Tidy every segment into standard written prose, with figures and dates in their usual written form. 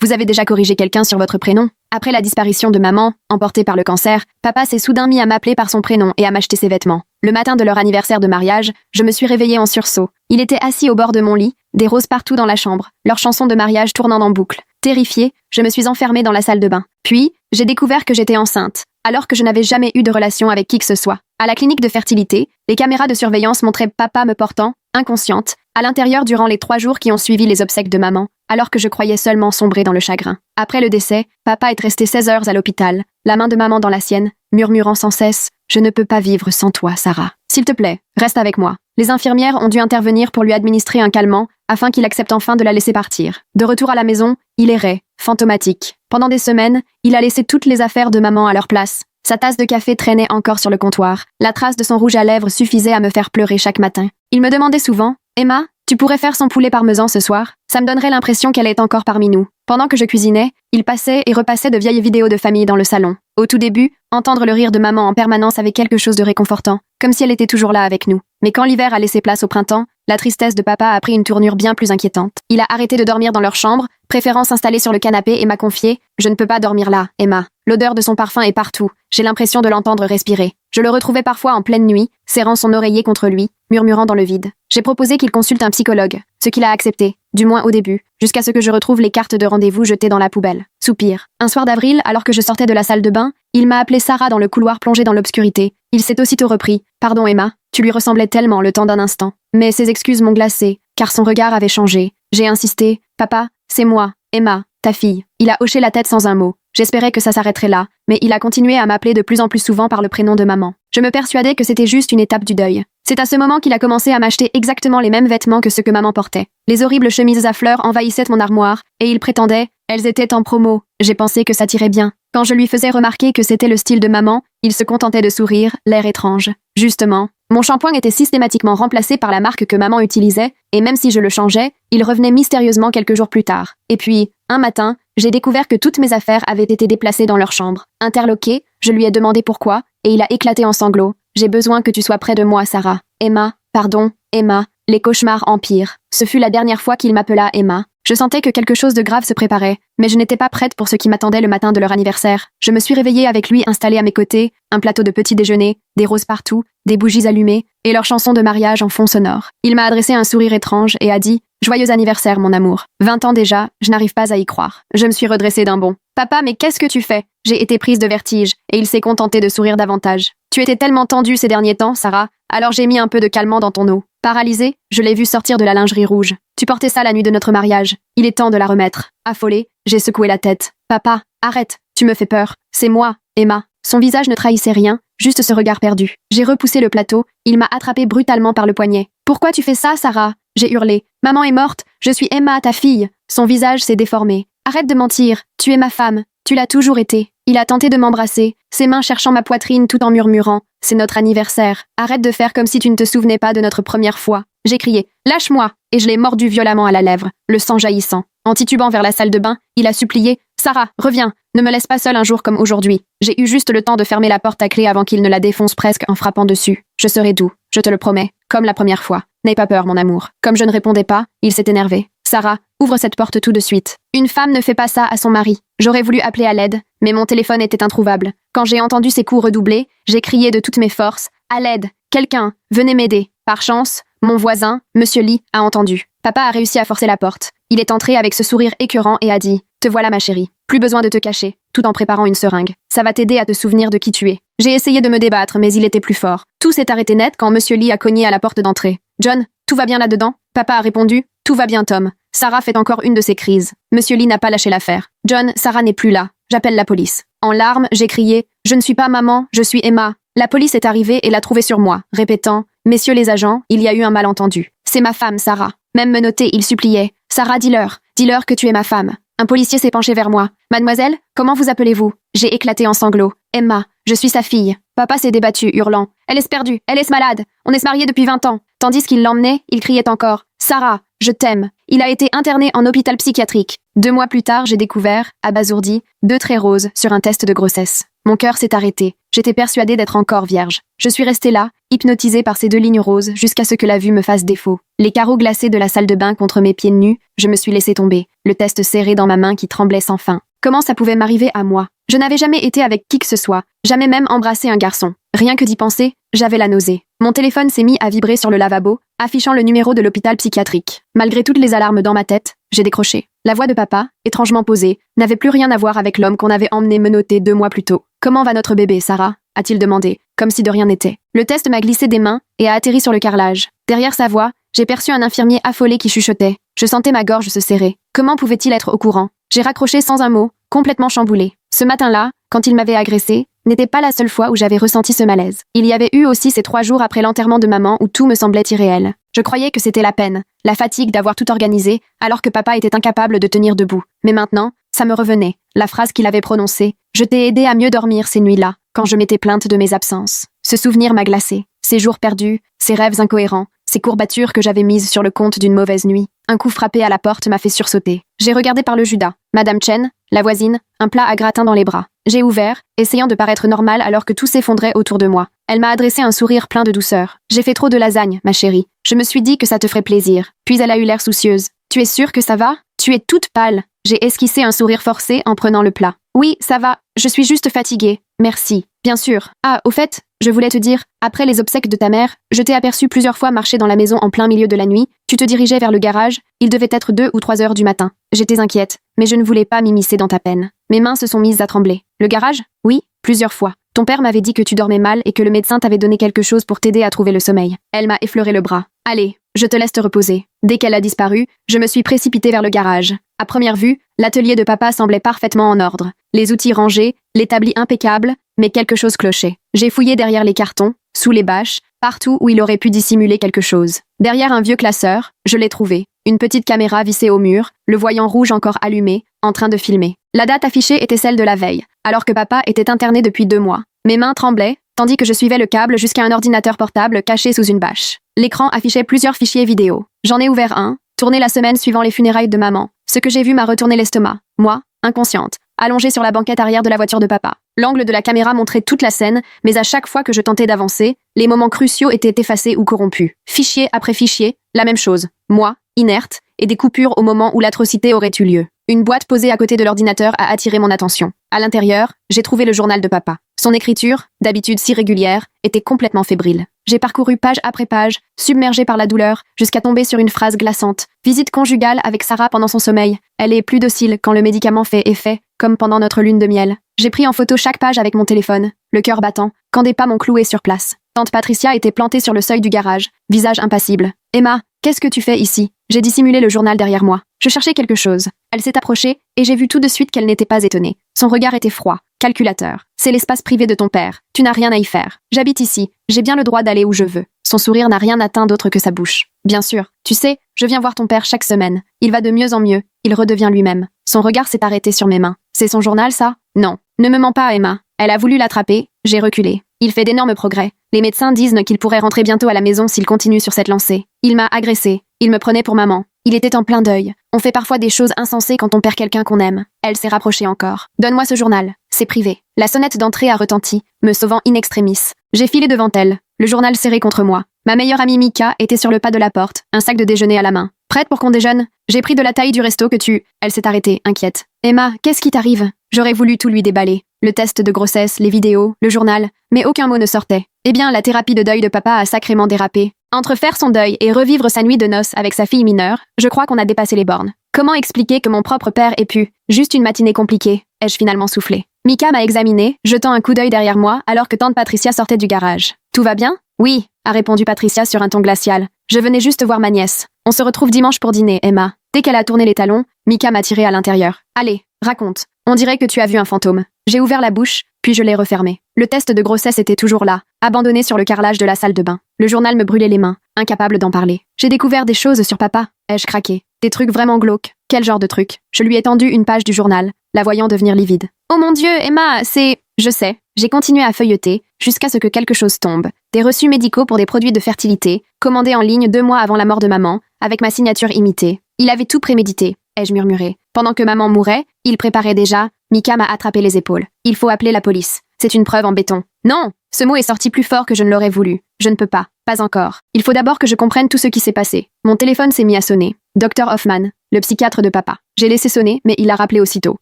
Vous avez déjà corrigé quelqu'un sur votre prénom? Après la disparition de maman, emportée par le cancer, papa s'est soudain mis à m'appeler par son prénom et à m'acheter ses vêtements. Le matin de leur anniversaire de mariage, je me suis réveillée en sursaut. Il était assis au bord de mon lit, des roses partout dans la chambre, leur chanson de mariage tournant en boucle. Terrifiée, je me suis enfermée dans la salle de bain. Puis, j'ai découvert que j'étais enceinte, alors que je n'avais jamais eu de relation avec qui que ce soit. À la clinique de fertilité, les caméras de surveillance montraient papa me portant, inconsciente, à l'intérieur durant les 3 jours qui ont suivi les obsèques de maman, alors que je croyais seulement sombrer dans le chagrin. Après le décès, papa est resté 16 heures à l'hôpital, la main de maman dans la sienne, murmurant sans cesse « Je ne peux pas vivre sans toi, Sarah. S'il te plaît, reste avec moi. » Les infirmières ont dû intervenir pour lui administrer un calmant, afin qu'il accepte enfin de la laisser partir. De retour à la maison, il errait, fantomatique. Pendant des semaines, il a laissé toutes les affaires de maman à leur place. Sa tasse de café traînait encore sur le comptoir. La trace de son rouge à lèvres suffisait à me faire pleurer chaque matin. Il me demandait souvent « Emma, tu pourrais faire son poulet parmesan ce soir? Ça me donnerait l'impression qu'elle est encore parmi nous. » Pendant que je cuisinais, il passait et repassait de vieilles vidéos de famille dans le salon. Au tout début, entendre le rire de maman en permanence avait quelque chose de réconfortant, comme si elle était toujours là avec nous. Mais quand l'hiver a laissé place au printemps, la tristesse de papa a pris une tournure bien plus inquiétante. Il a arrêté de dormir dans leur chambre, préférant s'installer sur le canapé et m'a confié « Je ne peux pas dormir là, Emma. L'odeur de son parfum est partout. J'ai l'impression de l'entendre respirer. » Je le retrouvais parfois en pleine nuit, serrant son oreiller contre lui, murmurant dans le vide. J'ai proposé qu'il consulte un psychologue, ce qu'il a accepté, du moins au début, jusqu'à ce que je retrouve les cartes de rendez-vous jetées dans la poubelle. Soupir. Un soir d'avril, alors que je sortais de la salle de bain, il m'a appelé Sarah dans le couloir plongé dans l'obscurité. Il s'est aussitôt repris. « Pardon Emma, tu lui ressemblais tellement le temps d'un instant. » Mais ses excuses m'ont glacée, car son regard avait changé. J'ai insisté. « Papa, c'est moi, Emma, ta fille. » Il a hoché la tête sans un mot. J'espérais que ça s'arrêterait là, mais il a continué à m'appeler de plus en plus souvent par le prénom de maman. Je me persuadais que c'était juste une étape du deuil. C'est à ce moment qu'il a commencé à m'acheter exactement les mêmes vêtements que ceux que maman portait. Les horribles chemises à fleurs envahissaient mon armoire, et il prétendait « Elles étaient en promo. » J'ai pensé que ça tirait bien. Quand je lui faisais remarquer que c'était le style de maman, il se contentait de sourire, l'air étrange. Justement, mon shampoing était systématiquement remplacé par la marque que maman utilisait, et même si je le changeais, il revenait mystérieusement quelques jours plus tard. Et puis, un matin, j'ai découvert que toutes mes affaires avaient été déplacées dans leur chambre. Interloqué, je lui ai demandé pourquoi, et il a éclaté en sanglots. « J'ai besoin que tu sois près de moi, Sarah. Emma, pardon, Emma. » Les cauchemars empirent. Ce fut la dernière fois qu'il m'appela Emma. Je sentais que quelque chose de grave se préparait, mais je n'étais pas prête pour ce qui m'attendait le matin de leur anniversaire. Je me suis réveillée avec lui installé à mes côtés, un plateau de petit déjeuner, des roses partout, des bougies allumées, et leur chanson de mariage en fond sonore. Il m'a adressé un sourire étrange et a dit « Joyeux anniversaire, mon amour. 20 ans déjà, je n'arrive pas à y croire. » Je me suis redressée d'un bond. « Papa, mais qu'est-ce que tu fais ?» J'ai été prise de vertige, et il s'est contenté de sourire davantage. « Tu étais tellement tendue ces derniers temps, Sarah, alors j'ai mis un peu de calmant dans ton eau. » Paralysée, je l'ai vu sortir de la lingerie rouge. « Tu portais ça la nuit de notre mariage. Il est temps de la remettre. » Affolée, j'ai secoué la tête. « Papa, arrête, tu me fais peur. C'est moi, Emma. » Son visage ne trahissait rien, juste ce regard perdu. J'ai repoussé le plateau, il m'a attrapé brutalement par le poignet. « Pourquoi tu fais ça, Sarah ?» J'ai hurlé. « Maman est morte, je suis Emma, ta fille. » Son visage s'est déformé. « Arrête de mentir, tu es ma femme. Tu l'as toujours été. » Il a tenté de m'embrasser, ses mains cherchant ma poitrine tout en murmurant « C'est notre anniversaire. Arrête de faire comme si tu ne te souvenais pas de notre première fois. » J'ai crié « Lâche-moi !» et je l'ai mordu violemment à la lèvre, le sang jaillissant. En titubant vers la salle de bain, il a supplié « Sarah, reviens, ne me laisse pas seule un jour comme aujourd'hui. » J'ai eu juste le temps de fermer la porte à clé avant qu'il ne la défonce presque en frappant dessus. Je serai doux, je te le promets, comme la première fois. N'aie pas peur, mon amour. Comme je ne répondais pas, il s'est énervé. « Sarah, ouvre cette porte tout de suite. Une femme ne fait pas ça à son mari. » J'aurais voulu appeler à l'aide, mais mon téléphone était introuvable. Quand j'ai entendu ses coups redoubler, j'ai crié de toutes mes forces « À l'aide! Quelqu'un! Venez m'aider !» Par chance, mon voisin, Monsieur Lee, a entendu. Papa a réussi à forcer la porte. Il est entré avec ce sourire écœurant et a dit « Te voilà ma chérie. Plus besoin de te cacher, tout en préparant une seringue. Ça va t'aider à te souvenir de qui tu es. » J'ai essayé de me débattre, mais il était plus fort. Tout s'est arrêté net quand Monsieur Lee a cogné à la porte d'entrée. « John, tout va bien là-dedans ?» Papa a répondu « Tout va bien, Tom. » Sarah fait encore une de ses crises. Monsieur Lee n'a pas lâché l'affaire. « John, Sarah n'est plus là. J'appelle la police. » En larmes, j'ai crié « Je ne suis pas maman, je suis Emma. » La police est arrivée et l'a trouvée sur moi, répétant « Messieurs les agents, il y a eu un malentendu. C'est ma femme, Sarah. » Même menotté, il suppliait « Sarah, dis-leur que tu es ma femme. » Un policier s'est penché vers moi. « Mademoiselle, comment vous appelez-vous » J'ai éclaté en sanglots. « Emma, je suis sa fille. » Papa s'est débattu, hurlant « Elle est perdue, elle est malade. On est mariés depuis 20 ans. » Tandis qu'il l'emmenait, il criait encore « Sarah, je t'aime. » Il a été interné en hôpital psychiatrique. 2 mois plus tard, j'ai découvert, abasourdi, 2 traits roses sur un test de grossesse. Mon cœur s'est arrêté. J'étais persuadée d'être encore vierge. Je suis restée là, hypnotisée par ces 2 lignes roses jusqu'à ce que la vue me fasse défaut. Les carreaux glacés de la salle de bain contre mes pieds nus, je me suis laissé tomber, le test serré dans ma main qui tremblait sans fin. Comment ça pouvait m'arriver à moi? Je n'avais jamais été avec qui que ce soit, jamais même embrassé un garçon. Rien que d'y penser, j'avais la nausée. Mon téléphone s'est mis à vibrer sur le lavabo, affichant le numéro de l'hôpital psychiatrique. Malgré toutes les alarmes dans ma tête, j'ai décroché. La voix de papa, étrangement posée, n'avait plus rien à voir avec l'homme qu'on avait emmené menotter 2 mois plus tôt. « Comment va notre bébé, Sarah ?» a-t-il demandé, comme si de rien n'était. Le test m'a glissé des mains et a atterri sur le carrelage. Derrière sa voix, j'ai perçu un infirmier affolé qui chuchotait. Je sentais ma gorge se serrer. Comment pouvait-il être au courant? J'ai raccroché sans un mot, complètement chamboulée. Ce matin-là, quand il m'avait agressée, n'était pas la seule fois où j'avais ressenti ce malaise. Il y avait eu aussi ces 3 jours après l'enterrement de maman où tout me semblait irréel. Je croyais que c'était la peine, la fatigue d'avoir tout organisé, alors que papa était incapable de tenir debout. Mais maintenant, ça me revenait, la phrase qu'il avait prononcée. Je t'ai aidé à mieux dormir ces nuits-là, quand je m'étais plainte de mes absences. Ce souvenir m'a glacée. Ces jours perdus, ces rêves incohérents, ces courbatures que j'avais mises sur le compte d'une mauvaise nuit. Un coup frappé à la porte m'a fait sursauter. J'ai regardé par le Judas. Madame Chen, la voisine, un plat à gratin dans les bras. J'ai ouvert, essayant de paraître normale alors que tout s'effondrait autour de moi. Elle m'a adressé un sourire plein de douceur. J'ai fait trop de lasagne, ma chérie. Je me suis dit que ça te ferait plaisir. Puis elle a eu l'air soucieuse. Tu es sûre que ça va? Tu es toute pâle. J'ai esquissé un sourire forcé en prenant le plat. Oui, ça va. Je suis juste fatiguée. Merci. Bien sûr. Ah, au fait, je voulais te dire, après les obsèques de ta mère, je t'ai aperçu plusieurs fois marcher dans la maison en plein milieu de la nuit. Tu te dirigeais vers le garage. Il devait être 2 ou 3 heures du matin. J'étais inquiète, mais je ne voulais pas m'immiscer dans ta peine. Mes mains se sont mises à trembler. Le garage? Oui, plusieurs fois. Ton père m'avait dit que tu dormais mal et que le médecin t'avait donné quelque chose pour t'aider à trouver le sommeil. Elle m'a effleuré le bras. Allez, je te laisse te reposer. Dès qu'elle a disparu, je me suis précipitée vers le garage. À première vue, l'atelier de papa semblait parfaitement en ordre. Les outils rangés, l'établi impeccable, mais quelque chose clochait. J'ai fouillé derrière les cartons, sous les bâches, partout où il aurait pu dissimuler quelque chose. Derrière un vieux classeur, je l'ai trouvé. Une petite caméra vissée au mur, le voyant rouge encore allumé, en train de filmer. La date affichée était celle de la veille, alors que papa était interné depuis 2 mois. Mes mains tremblaient, tandis que je suivais le câble jusqu'à un ordinateur portable caché sous une bâche. L'écran affichait plusieurs fichiers vidéo. J'en ai ouvert un, tourné la semaine suivant les funérailles de maman. Ce que j'ai vu m'a retourné l'estomac. Moi, inconsciente, allongée sur la banquette arrière de la voiture de papa. L'angle de la caméra montrait toute la scène, mais à chaque fois que je tentais d'avancer, les moments cruciaux étaient effacés ou corrompus. Fichier après fichier, la même chose. Moi, inerte, et des coupures au moment où l'atrocité aurait eu lieu. Une boîte posée à côté de l'ordinateur a attiré mon attention. À l'intérieur, j'ai trouvé le journal de papa. Son écriture, d'habitude si régulière, était complètement fébrile. J'ai parcouru page après page, submergée par la douleur, jusqu'à tomber sur une phrase glaçante. Visite conjugale avec Sarah pendant son sommeil. Elle est plus docile quand le médicament fait effet, comme pendant notre lune de miel. J'ai pris en photo chaque page avec mon téléphone, le cœur battant, quand des pas m'ont cloué sur place. Tante Patricia était plantée sur le seuil du garage, visage impassible. « Emma, qu'est-ce que tu fais ici ?» J'ai dissimulé le journal derrière moi. Je cherchais quelque chose. Elle s'est approchée, et j'ai vu tout de suite qu'elle n'était pas étonnée. Son regard était froid, calculateur. C'est l'espace privé de ton père. Tu n'as rien à y faire. J'habite ici. J'ai bien le droit d'aller où je veux. Son sourire n'a rien atteint d'autre que sa bouche. Bien sûr. Tu sais, je viens voir ton père chaque semaine. Il va de mieux en mieux. Il redevient lui-même. Son regard s'est arrêté sur mes mains. C'est son journal, ça? Non. Ne me mens pas, Emma. Elle a voulu l'attraper. J'ai reculé. Il fait d'énormes progrès. Les médecins disent qu'il pourrait rentrer bientôt à la maison s'il continue sur cette lancée. Il m'a agressée. Il me prenait pour maman. Il était en plein deuil. On fait parfois des choses insensées quand on perd quelqu'un qu'on aime. Elle s'est rapprochée encore. Donne-moi ce journal. C'est privé. La sonnette d'entrée a retenti, me sauvant in extremis. J'ai filé devant elle, le journal serré contre moi. Ma meilleure amie Mika était sur le pas de la porte, un sac de déjeuner à la main. Prête pour qu'on déjeune? J'ai pris de la taille du resto que tu... Elle s'est arrêtée, inquiète. Emma, qu'est-ce qui t'arrive? J'aurais voulu tout lui déballer. Le test de grossesse, les vidéos, le journal, mais aucun mot ne sortait. Eh bien, la thérapie de deuil de papa a sacrément dérapé. Entre faire son deuil et revivre sa nuit de noces avec sa fille mineure, je crois qu'on a dépassé les bornes. Comment expliquer que mon propre père ait pu, juste une matinée compliquée, ai-je finalement soufflé. Mika m'a examiné, jetant un coup d'œil derrière moi alors que tante Patricia sortait du garage. Tout va bien? Oui, a répondu Patricia sur un ton glacial. Je venais juste voir ma nièce. On se retrouve dimanche pour dîner, Emma. Dès qu'elle a tourné les talons, Mika m'a tiré à l'intérieur. Allez, raconte. On dirait que tu as vu un fantôme. J'ai ouvert la bouche, puis je l'ai refermée. Le test de grossesse était toujours là, abandonné sur le carrelage de la salle de bain. Le journal me brûlait les mains, incapable d'en parler. J'ai découvert des choses sur papa, ai-je craqué. Des trucs vraiment glauques. Quel genre de trucs? Je lui ai tendu une page du journal, la voyant devenir livide. Oh mon Dieu, Emma, c'est... Je sais. J'ai continué à feuilleter, jusqu'à ce que quelque chose tombe. Des reçus médicaux pour des produits de fertilité, commandés en ligne 2 mois avant la mort de maman, avec ma signature imitée. Il avait tout prémédité, ai-je murmuré. Pendant que maman mourait, il préparait déjà. Mika m'a attrapé les épaules. Il faut appeler la police. C'est une preuve en béton. Non! Ce mot est sorti plus fort que je ne l'aurais voulu. Je ne peux pas. Pas encore. Il faut d'abord que je comprenne tout ce qui s'est passé. Mon téléphone s'est mis à sonner. Dr Hoffman, le psychiatre de papa. J'ai laissé sonner, mais il a rappelé aussitôt.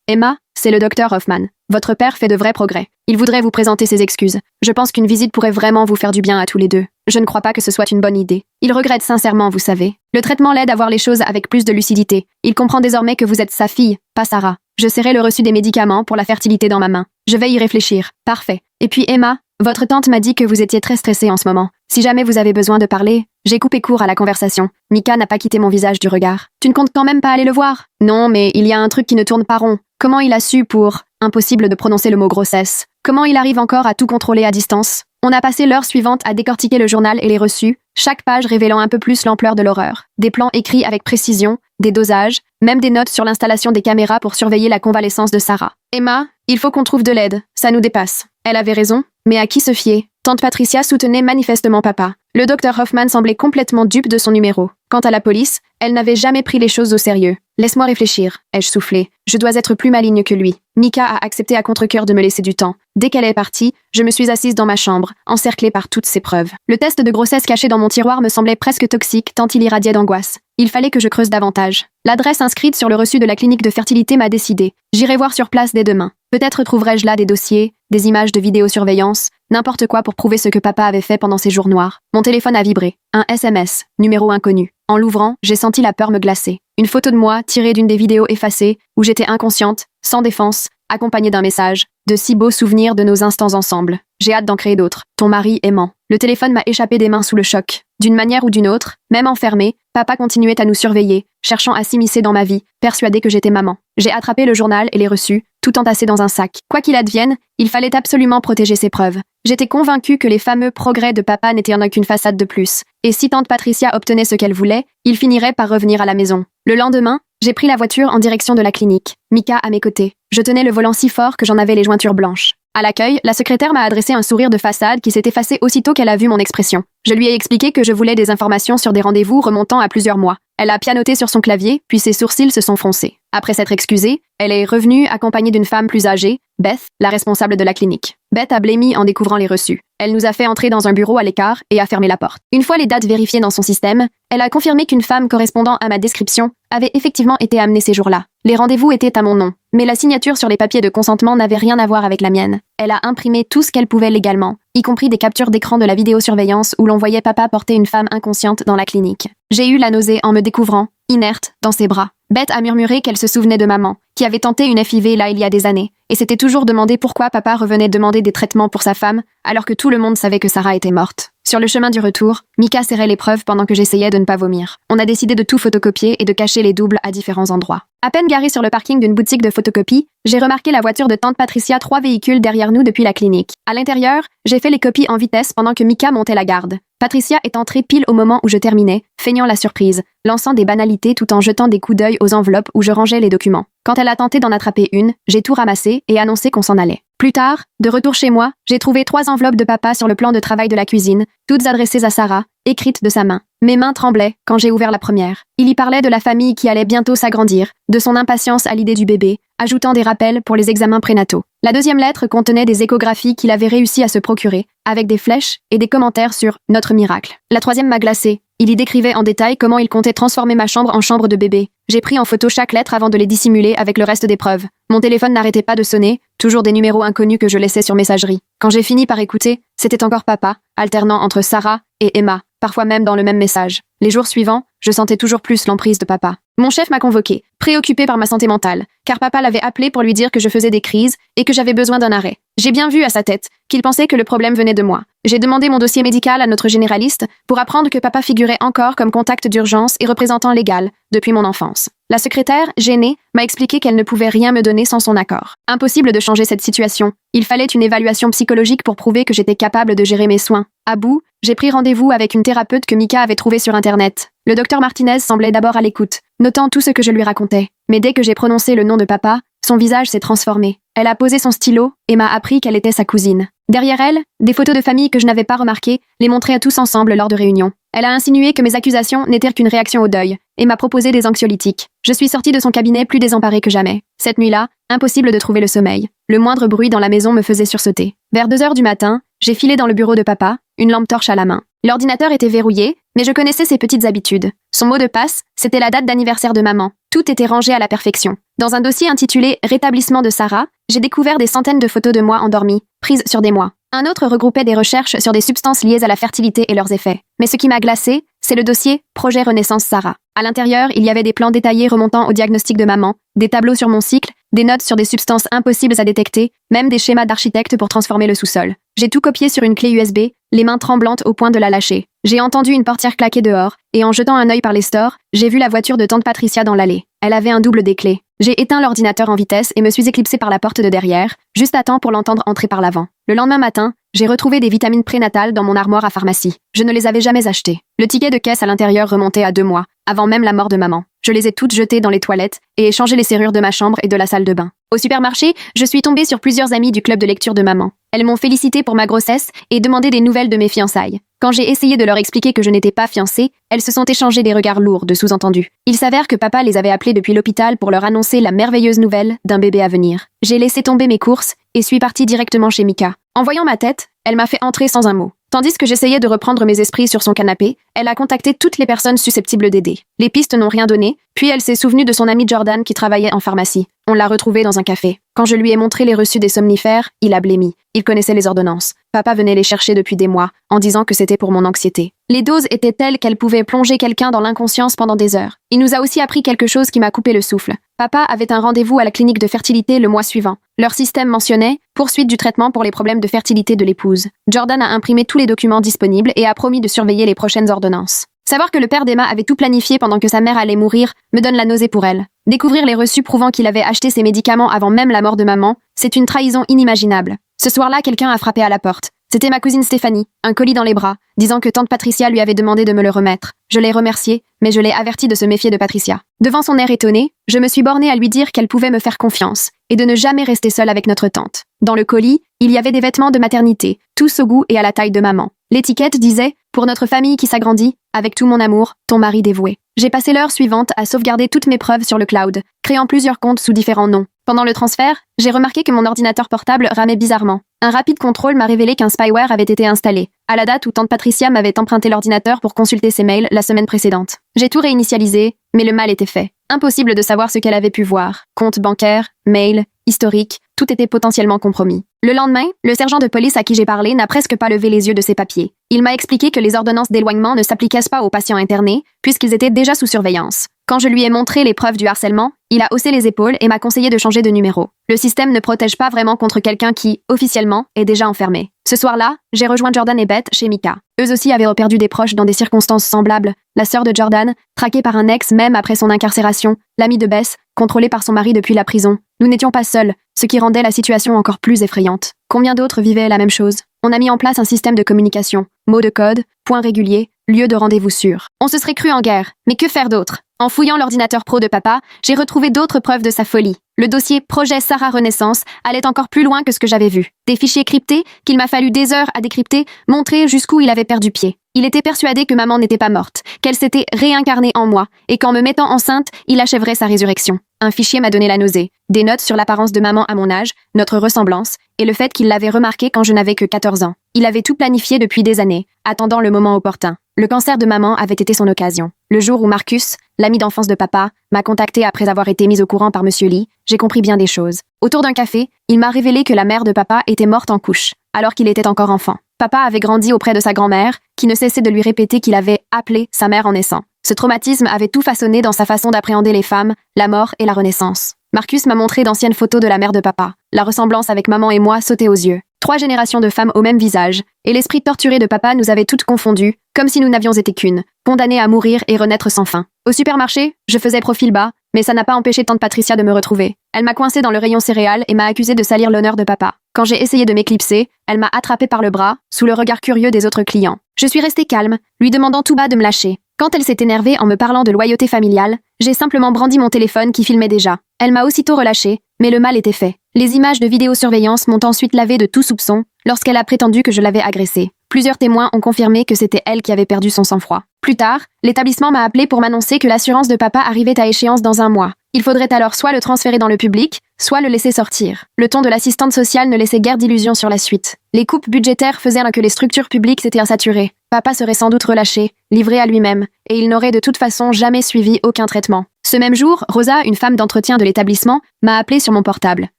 Emma, c'est le Dr Hoffman. Votre père fait de vrais progrès. Il voudrait vous présenter ses excuses. Je pense qu'une visite pourrait vraiment vous faire du bien à tous les deux. Je ne crois pas que ce soit une bonne idée. Il regrette sincèrement, vous savez. Le traitement l'aide à voir les choses avec plus de lucidité. Il comprend désormais que vous êtes sa fille, pas Sarah. Je serrai le reçu des médicaments pour la fertilité dans ma main. Je vais y réfléchir. Parfait. Et puis Emma, votre tante m'a dit que vous étiez très stressée en ce moment. Si jamais vous avez besoin de parler, j'ai coupé court à la conversation. Mika n'a pas quitté mon visage du regard. Tu ne comptes quand même pas aller le voir? Non, mais il y a un truc qui ne tourne pas rond. Comment il a su pour... Impossible de prononcer le mot grossesse. Comment il arrive encore à tout contrôler à distance? On a passé l'heure suivante à décortiquer le journal et les reçus, chaque page révélant un peu plus l'ampleur de l'horreur. Des plans écrits avec précision, des dosages, même des notes sur l'installation des caméras pour surveiller la convalescence de Sarah. Emma, il faut qu'on trouve de l'aide, ça nous dépasse. Elle avait raison, mais à qui se fier? Tante Patricia soutenait manifestement papa. Le docteur Hoffman semblait complètement dupe de son numéro. Quant à la police, elle n'avait jamais pris les choses au sérieux. Laisse-moi réfléchir, ai-je soufflé. Je dois être plus maligne que lui. Mika a accepté à contre-cœur de me laisser du temps. Dès qu'elle est partie, je me suis assise dans ma chambre, encerclée par toutes ces preuves. Le test de grossesse caché dans mon tiroir me semblait presque toxique tant il irradiait d'angoisse. Il fallait que je creuse davantage. L'adresse inscrite sur le reçu de la clinique de fertilité m'a décidé. J'irai voir sur place dès demain. Peut-être trouverai-je là des dossiers, des images de vidéosurveillance, n'importe quoi pour prouver ce que papa avait fait pendant ces jours noirs. Mon téléphone a vibré. Un SMS, numéro inconnu. En l'ouvrant, j'ai senti la peur me glacer. Une photo de moi tirée d'une des vidéos effacées, où j'étais inconsciente, sans défense, accompagnée d'un message. De si beaux souvenirs de nos instants ensemble. J'ai hâte d'en créer d'autres. Ton mari aimant. Le téléphone m'a échappé des mains sous le choc. D'une manière ou d'une autre, même enfermé, papa continuait à nous surveiller, cherchant à s'immiscer dans ma vie, persuadé que j'étais maman. J'ai attrapé le journal et les reçus, tout entassés dans un sac. Quoi qu'il advienne, il fallait absolument protéger ses preuves. J'étais convaincue que les fameux progrès de papa n'étaient en aucune façade de plus. Et si tante Patricia obtenait ce qu'elle voulait, il finirait par revenir à la maison. Le lendemain, j'ai pris la voiture en direction de la clinique. Mika à mes côtés. Je tenais le volant si fort que j'en avais les jointures blanches. À l'accueil, la secrétaire m'a adressé un sourire de façade qui s'est effacé aussitôt qu'elle a vu mon expression. Je lui ai expliqué que je voulais des informations sur des rendez-vous remontant à plusieurs mois. Elle a pianoté sur son clavier, puis ses sourcils se sont froncés. Après s'être excusée, elle est revenue accompagnée d'une femme plus âgée, Beth, la responsable de la clinique. Beth a blémi en découvrant les reçus. Elle nous a fait entrer dans un bureau à l'écart et a fermé la porte. Une fois les dates vérifiées dans son système, elle a confirmé qu'une femme correspondant à ma description avait effectivement été amenée ces jours-là. Les rendez-vous étaient à mon nom, mais la signature sur les papiers de consentement n'avait rien à voir avec la mienne. Elle a imprimé tout ce qu'elle pouvait légalement, y compris des captures d'écran de la vidéosurveillance où l'on voyait papa porter une femme inconsciente dans la clinique. J'ai eu la nausée en me découvrant, inerte, dans ses bras. Beth a murmuré qu'elle se souvenait de maman, qui avait tenté une FIV là il y a des années, et s'était toujours demandé pourquoi papa revenait demander des traitements pour sa femme, alors que tout le monde savait que Sarah était morte. Sur le chemin du retour, Mika serrait les preuves pendant que j'essayais de ne pas vomir. On a décidé de tout photocopier et de cacher les doubles à différents endroits. À peine garé sur le parking d'une boutique de photocopie, j'ai remarqué la voiture de tante Patricia 3 véhicules derrière nous depuis la clinique. À l'intérieur, j'ai fait les copies en vitesse pendant que Mika montait la garde. Patricia est entrée pile au moment où je terminais, feignant la surprise, lançant des banalités tout en jetant des coups d'œil aux enveloppes où je rangeais les documents. Quand elle a tenté d'en attraper une, j'ai tout ramassé et annoncé qu'on s'en allait. Plus tard, de retour chez moi, j'ai trouvé 3 enveloppes de papa sur le plan de travail de la cuisine, toutes adressées à Sarah, écrites de sa main. Mes mains tremblaient quand j'ai ouvert la première. Il y parlait de la famille qui allait bientôt s'agrandir, de son impatience à l'idée du bébé, ajoutant des rappels pour les examens prénataux. La deuxième lettre contenait des échographies qu'il avait réussi à se procurer, avec des flèches et des commentaires sur « notre miracle ». La troisième m'a glacée. Il y décrivait en détail comment il comptait transformer ma chambre en chambre de bébé. J'ai pris en photo chaque lettre avant de les dissimuler avec le reste des preuves. Mon téléphone n'arrêtait pas de sonner, toujours des numéros inconnus que je laissais sur messagerie. Quand j'ai fini par écouter, c'était encore papa, alternant entre Sarah et Emma, parfois même dans le même message. Les jours suivants, je sentais toujours plus l'emprise de papa. Mon chef m'a convoqué, préoccupé par ma santé mentale, car papa l'avait appelé pour lui dire que je faisais des crises et que j'avais besoin d'un arrêt. J'ai bien vu à sa tête qu'il pensait que le problème venait de moi. J'ai demandé mon dossier médical à notre généraliste pour apprendre que papa figurait encore comme contact d'urgence et représentant légal depuis mon enfance. La secrétaire, gênée, m'a expliqué qu'elle ne pouvait rien me donner sans son accord. Impossible de changer cette situation. Il fallait une évaluation psychologique pour prouver que j'étais capable de gérer mes soins. À bout, j'ai pris rendez-vous avec une thérapeute que Mika avait trouvée sur Internet. Le docteur Martinez semblait d'abord à l'écoute, notant tout ce que je lui racontais. Mais dès que j'ai prononcé le nom de papa, son visage s'est transformé. Elle a posé son stylo et m'a appris qu'elle était sa cousine. Derrière elle, des photos de famille que je n'avais pas remarquées les montraient tous ensemble lors de réunions. Elle a insinué que mes accusations n'étaient qu'une réaction au deuil, et m'a proposé des anxiolytiques. Je suis sortie de son cabinet plus désemparée que jamais. Cette nuit-là, impossible de trouver le sommeil. Le moindre bruit dans la maison me faisait sursauter. Vers 2 heures du matin, j'ai filé dans le bureau de papa, une lampe torche à la main. L'ordinateur était verrouillé, mais je connaissais ses petites habitudes. Son mot de passe, c'était la date d'anniversaire de maman. Tout était rangé à la perfection. Dans un dossier intitulé « Rétablissement de Sarah », j'ai découvert des centaines de photos de moi endormies, prises sur des mois. Un autre regroupait des recherches sur des substances liées à la fertilité et leurs effets. Mais ce qui m'a glacée, c'est le dossier « Projet Renaissance Sarah ». À l'intérieur, il y avait des plans détaillés remontant au diagnostic de maman, des tableaux sur mon cycle, des notes sur des substances impossibles à détecter, même des schémas d'architecte pour transformer le sous-sol. J'ai tout copié sur une clé USB, les mains tremblantes au point de la lâcher. J'ai entendu une portière claquer dehors, et en jetant un œil par les stores, j'ai vu la voiture de tante Patricia dans l'allée. Elle avait un double des clés. J'ai éteint l'ordinateur en vitesse et me suis éclipsée par la porte de derrière, juste à temps pour l'entendre entrer par l'avant. Le lendemain matin, j'ai retrouvé des vitamines prénatales dans mon armoire à pharmacie. Je ne les avais jamais achetées. Le ticket de caisse à l'intérieur remontait à 2 mois, avant même la mort de maman. Je les ai toutes jetées dans les toilettes et échangé les serrures de ma chambre et de la salle de bain. Au supermarché, je suis tombée sur plusieurs amies du club de lecture de maman. Elles m'ont félicité pour ma grossesse et demandé des nouvelles de mes fiançailles. Quand j'ai essayé de leur expliquer que je n'étais pas fiancée, elles se sont échangées des regards lourds de sous-entendus. Il s'avère que papa les avait appelées depuis l'hôpital pour leur annoncer la merveilleuse nouvelle d'un bébé à venir. J'ai laissé tomber mes courses et suis partie directement chez Mika. En voyant ma tête, elle m'a fait entrer sans un mot. Tandis que j'essayais de reprendre mes esprits sur son canapé, elle a contacté toutes les personnes susceptibles d'aider. Les pistes n'ont rien donné, puis elle s'est souvenue de son ami Jordan qui travaillait en pharmacie. On l'a retrouvé dans un café. Quand je lui ai montré les reçus des somnifères, il a blêmi. Il connaissait les ordonnances. Papa venait les chercher depuis des mois, en disant que c'était pour mon anxiété. Les doses étaient telles qu'elles pouvaient plonger quelqu'un dans l'inconscience pendant des heures. Il nous a aussi appris quelque chose qui m'a coupé le souffle. Papa avait un rendez-vous à la clinique de fertilité le mois suivant. Leur système mentionnait « Poursuite du traitement pour les problèmes de fertilité de l'épouse ». Jordan a imprimé tous les documents disponibles et a promis de surveiller les prochaines ordonnances. Savoir que le père d'Emma avait tout planifié pendant que sa mère allait mourir me donne la nausée pour elle. Découvrir les reçus prouvant qu'il avait acheté ses médicaments avant même la mort de maman, c'est une trahison inimaginable. Ce soir-là, quelqu'un a frappé à la porte. C'était ma cousine Stéphanie, un colis dans les bras, disant que tante Patricia lui avait demandé de me le remettre. Je l'ai remerciée, mais je l'ai avertie de se méfier de Patricia. Devant son air étonné, je me suis bornée à lui dire qu'elle pouvait me faire confiance et de ne jamais rester seule avec notre tante. Dans le colis, il y avait des vêtements de maternité, tous au goût et à la taille de maman. L'étiquette disait « Pour notre famille qui s'agrandit, avec tout mon amour, ton mari dévoué ». J'ai passé l'heure suivante à sauvegarder toutes mes preuves sur le cloud, créant plusieurs comptes sous différents noms. Pendant le transfert, j'ai remarqué que mon ordinateur portable ramait bizarrement. Un rapide contrôle m'a révélé qu'un spyware avait été installé, à la date où tante Patricia m'avait emprunté l'ordinateur pour consulter ses mails la semaine précédente. J'ai tout réinitialisé, mais le mal était fait. Impossible de savoir ce qu'elle avait pu voir. Compte bancaire, mail, historique, tout était potentiellement compromis. Le lendemain, le sergent de police à qui j'ai parlé n'a presque pas levé les yeux de ses papiers. Il m'a expliqué que les ordonnances d'éloignement ne s'appliquaient pas aux patients internés, puisqu'ils étaient déjà sous surveillance. Quand je lui ai montré les preuves du harcèlement, il a haussé les épaules et m'a conseillé de changer de numéro. Le système ne protège pas vraiment contre quelqu'un qui, officiellement, est déjà enfermé. Ce soir-là, j'ai rejoint Jordan et Beth chez Mika. Eux aussi avaient perdu des proches dans des circonstances semblables. La sœur de Jordan, traquée par un ex même après son incarcération, l'amie de Beth, contrôlée par son mari depuis la prison. Nous n'étions pas seuls, ce qui rendait la situation encore plus effrayante. Combien d'autres vivaient la même chose? On a mis en place un système de communication, mots de code, points réguliers, lieu de rendez-vous sûr. On se serait cru en guerre, mais que faire d'autre? En fouillant l'ordinateur pro de papa, j'ai retrouvé d'autres preuves de sa folie. Le dossier Projet Sarah Renaissance allait encore plus loin que ce que j'avais vu. Des fichiers cryptés qu'il m'a fallu des heures à décrypter montraient jusqu'où il avait perdu pied. Il était persuadé que maman n'était pas morte, qu'elle s'était réincarnée en moi, et qu'en me mettant enceinte, il achèverait sa résurrection. Un fichier m'a donné la nausée. Des notes sur l'apparence de maman à mon âge, notre ressemblance, et le fait qu'il l'avait remarqué quand je n'avais que 14 ans. Il avait tout planifié depuis des années, attendant le moment opportun. Le cancer de maman avait été son occasion. Le jour où Marcus, l'ami d'enfance de papa, m'a contacté après avoir été mis au courant par Monsieur Lee, j'ai compris bien des choses. Autour d'un café, il m'a révélé que la mère de papa était morte en couche, alors qu'il était encore enfant. Papa avait grandi auprès de sa grand-mère, qui ne cessait de lui répéter qu'il avait appelé sa mère en naissant. Ce traumatisme avait tout façonné dans sa façon d'appréhender les femmes, la mort et la renaissance. Marcus m'a montré d'anciennes photos de la mère de papa. La ressemblance avec maman et moi sautait aux yeux. 3 générations de femmes au même visage, et l'esprit torturé de papa nous avait toutes confondues, comme si nous n'avions été qu'une, condamnées à mourir et renaître sans fin. Au supermarché, je faisais profil bas, mais ça n'a pas empêché tante Patricia de me retrouver. Elle m'a coincé dans le rayon céréales et m'a accusé de salir l'honneur de papa. Quand j'ai essayé de m'éclipser, elle m'a attrapé par le bras, sous le regard curieux des autres clients. Je suis restée calme, lui demandant tout bas de me lâcher. Quand elle s'est énervée en me parlant de loyauté familiale, j'ai simplement brandi mon téléphone qui filmait déjà. Elle m'a aussitôt relâché, mais le mal était fait. Les images de vidéosurveillance m'ont ensuite lavé de tout soupçon lorsqu'elle a prétendu que je l'avais agressée. Plusieurs témoins ont confirmé que c'était elle qui avait perdu son sang-froid. Plus tard, l'établissement m'a appelé pour m'annoncer que l'assurance de papa arrivait à échéance dans un mois. Il faudrait alors soit le transférer dans le public, soit le laisser sortir. Le ton de l'assistante sociale ne laissait guère d'illusions sur la suite. Les coupes budgétaires faisaient que les structures publiques s'étaient insaturées. Papa serait sans doute relâché, livré à lui-même, et il n'aurait de toute façon jamais suivi aucun traitement. Ce même jour, Rosa, une femme d'entretien de l'établissement, m'a appelé sur mon portable.